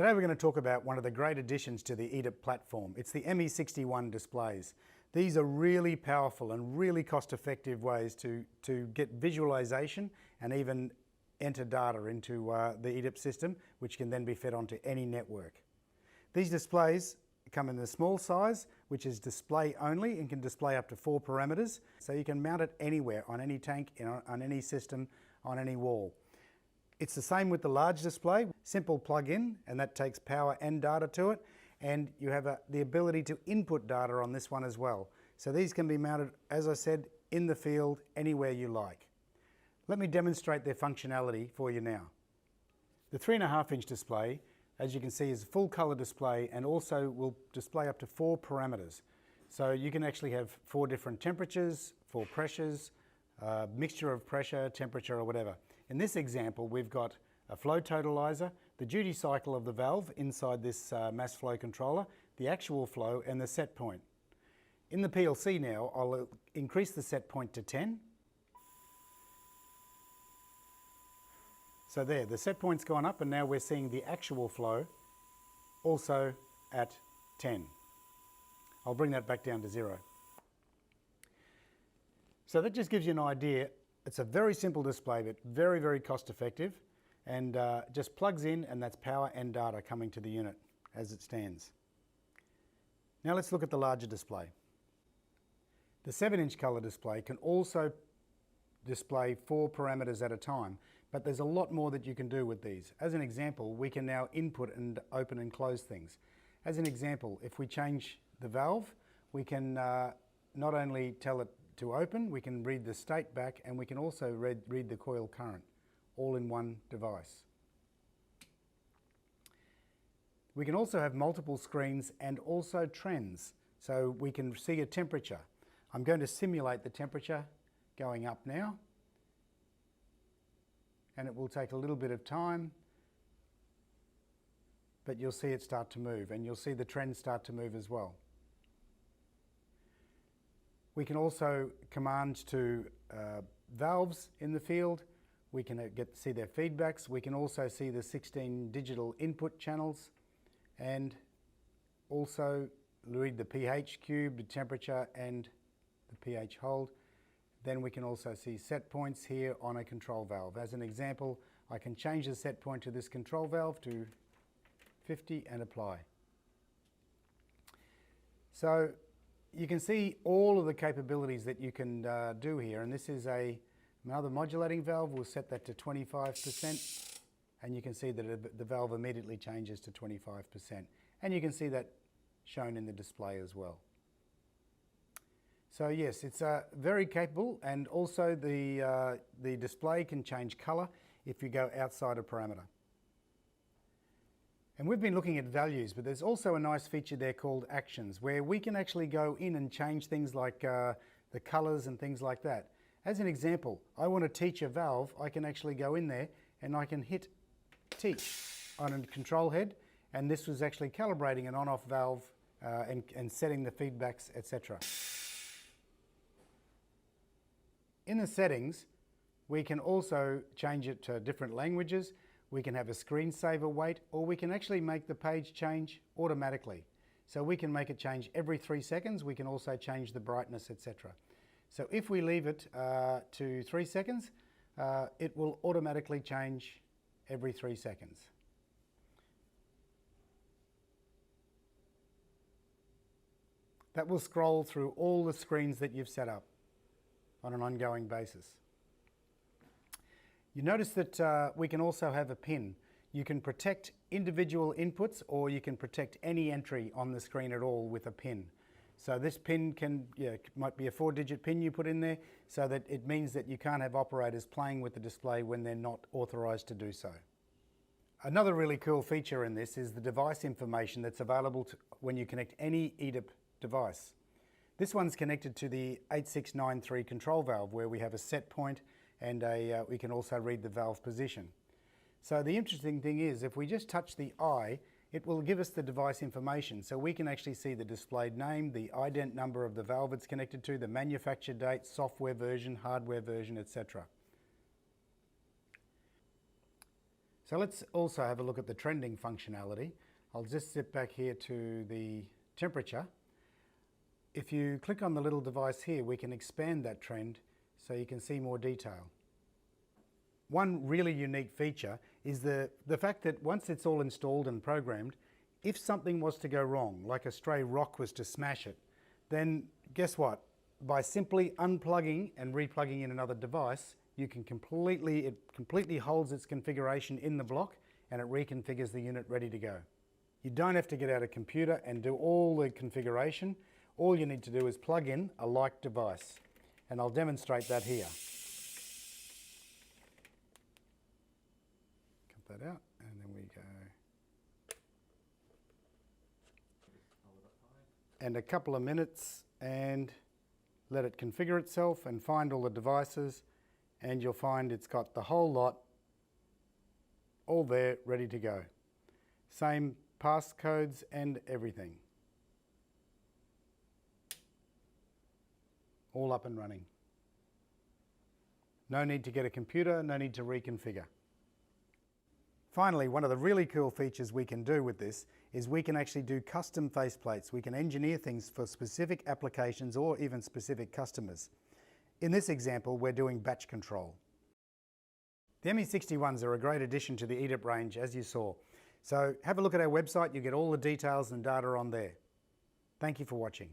Today we're going to talk about one of the great additions to the EDIP platform. It's the ME61 displays. These are really powerful and really cost-effective ways to get visualization and even enter data into the EDIP system, which can then be fed onto any network. These displays come in the small size, which is display only and can display up to 4 parameters. So you can mount it anywhere, on any tank, on any system, on any wall. It's the same with the large display. Simple plug-in, and that takes power and data to it. And you have the ability to input data on this one as well. So these can be mounted, as I said, in the field, anywhere you like. Let me demonstrate their functionality for you now. The 3.5-inch display, as you can see, is a full color display and also will display up to 4 parameters. So you can actually have 4 different temperatures, 4 pressures, mixture of pressure, temperature, or whatever. In this example, we've got a flow totalizer, the duty cycle of the valve inside this mass flow controller, the actual flow, and the set point. In the PLC now, I'll increase the set point to 10. So there, the set point's gone up, and now we're seeing the actual flow also at 10. I'll bring that back down to 0. So that just gives you an idea. It's a very simple display, but very, very cost effective, and just plugs in, and that's power and data coming to the unit as it stands. Now let's look at the larger display. The 7-inch color display can also display 4 parameters at a time, but there's a lot more that you can do with these. As an example, we can now input and open and close things. As an example, if we change the valve, we can not only tell it to open, we can read the state back, and we can also read the coil current, all in one device. We can also have multiple screens and also trends, so we can see a temperature. I'm going to simulate the temperature going up now, and it will take a little bit of time, but you'll see it start to move, and you'll see the trend start to move as well. We can also command to valves in the field. We can see their feedbacks. We can also see the 16 digital input channels, and also read the pH cube, the temperature, and the pH hold. Then we can also see set points here on a control valve. As an example, I can change the set point to this control valve to 50 and apply. So you can see all of the capabilities that you can do here, and this is another modulating valve. We'll set that to 25%, and you can see that the valve immediately changes to 25%, and you can see that shown in the display as well. So yes, it's very capable, and also the display can change color if you go outside a parameter. And we've been looking at values, but there's also a nice feature there called actions, where we can actually go in and change things like the colors and things like that. As an example, I want to teach a valve. I can actually go in there and I can hit teach on a control head, and this was actually calibrating an on-off valve and setting the feedbacks, etc. In the settings, we can also change it to different languages. We can have a screensaver wait, or we can actually make the page change automatically. So we can make it change every 3 seconds. We can also change the brightness, etc. So if we leave it to 3 seconds, it will automatically change every 3 seconds. That will scroll through all the screens that you've set up on an ongoing basis. You notice that we can also have a pin. You can protect individual inputs, or you can protect any entry on the screen at all with a pin. So this pin might be a 4-digit pin you put in there, so that it means that you can't have operators playing with the display when they're not authorized to do so. Another really cool feature in this is the device information that's available when you connect any EDIP device. This one's connected to the 8693 control valve, where we have a set point, and we can also read the valve position. So the interesting thing is, if we just touch the eye, it will give us the device information. So we can actually see the displayed name, the ident number of the valve it's connected to, the manufacture date, software version, hardware version, etc. So let's also have a look at the trending functionality. I'll just zip back here to the temperature. If you click on the little device here, we can expand that trend so you can see more detail. One really unique feature is the fact that once it's all installed and programmed, if something was to go wrong, like a stray rock was to smash it, then guess what? By simply unplugging and replugging in another device, it completely holds its configuration in the block and it reconfigures the unit ready to go. You don't have to get out a computer and do all the configuration. All you need to do is plug in a like device, and I'll demonstrate that here. Cut that out, and then we go. And a couple of minutes, and let it configure itself and find all the devices, and you'll find it's got the whole lot all there ready to go. Same passcodes and everything. All up and running. No need to get a computer, no need to reconfigure. Finally, one of the really cool features we can do with this is we can actually do custom faceplates. We can engineer things for specific applications or even specific customers. In this example, we're doing batch control. The ME61s are a great addition to the EDIP range, as you saw. So have a look at our website, you get all the details and data on there. Thank you for watching.